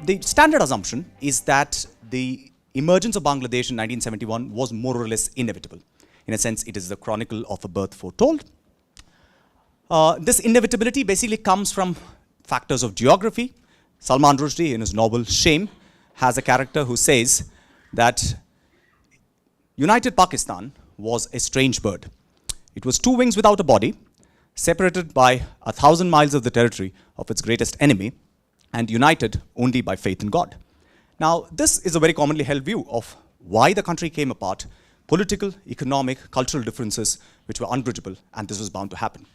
The standard assumption is that the emergence of Bangladesh in 1971 was more or less inevitable. In a sense, it is the chronicle of a birth foretold. This inevitability basically comes from factors of geography. Salman Rushdie, in his novel Shame, has a character who says that United Pakistan was a strange bird. It was two wings without a body, separated by 1,000 miles of the territory of its greatest enemy, and united only by faith in God. Now, this is a very commonly held view of why the country came apart: political, economic, cultural differences which were unbridgeable, and this was bound to happen.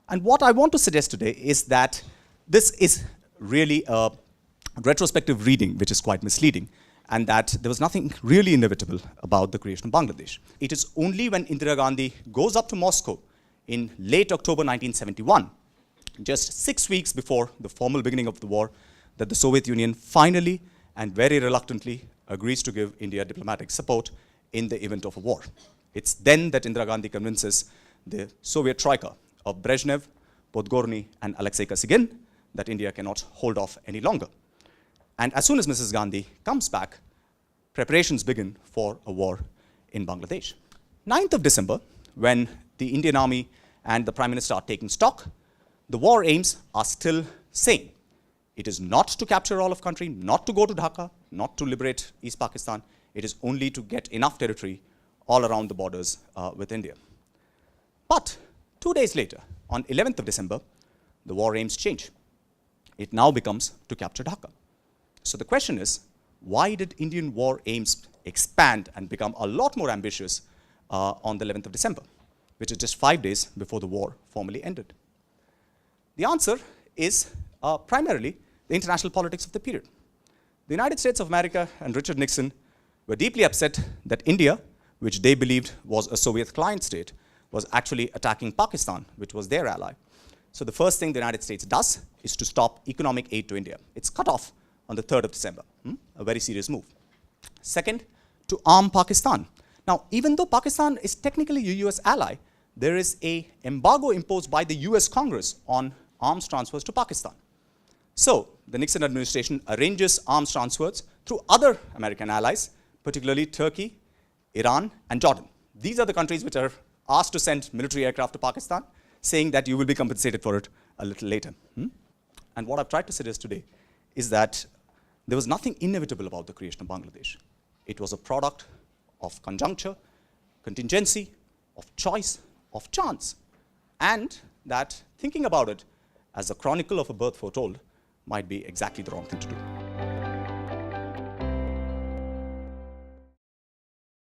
And what I want to suggest today is that this is really a retrospective reading which is quite misleading, and that there was nothing really inevitable about the creation of Bangladesh. It is only when Indira Gandhi goes up to Moscow in late October 1971, just 6 weeks before the formal beginning of the war, that the Soviet Union finally and very reluctantly agrees to give India diplomatic support in the event of a war. It's then that Indira Gandhi convinces the Soviet troika of Brezhnev, Podgorny, and Alexei Kosygin that India cannot hold off any longer. And as soon as Mrs. Gandhi comes back, preparations begin for a war in Bangladesh. 9th of December, when the Indian Army and the Prime Minister are taking stock, the war aims are still same. It is not to capture all of country, not to go to Dhaka, not to liberate East Pakistan. It is only to get enough territory all around the borders with India. But 2 days later, on 11th of December, the war aims change. It now becomes to capture Dhaka. So the question is, why did Indian war aims expand and become a lot more ambitious on the 11th of December, which is just 5 days before the war formally ended? The answer is primarily the international politics of the period. The United States of America and Richard Nixon were deeply upset that India, which they believed was a Soviet client state, was actually attacking Pakistan, which was their ally. So the first thing the United States does is to stop economic aid to India. It's cut off on the 3rd of December, a very serious move. Second, to arm Pakistan. Now, even though Pakistan is technically a US ally, there is an embargo imposed by the US Congress on arms transfers to Pakistan. So the Nixon administration arranges arms transfers through other American allies, particularly Turkey, Iran, and Jordan. These are the countries which are asked to send military aircraft to Pakistan, saying that you will be compensated for it a little later. And what I've tried to suggest today is that there was nothing inevitable about the creation of Bangladesh. It was a product of conjuncture, contingency, of choice, of chance, and that thinking about it as a chronicle of a birth foretold might be exactly the wrong thing to do.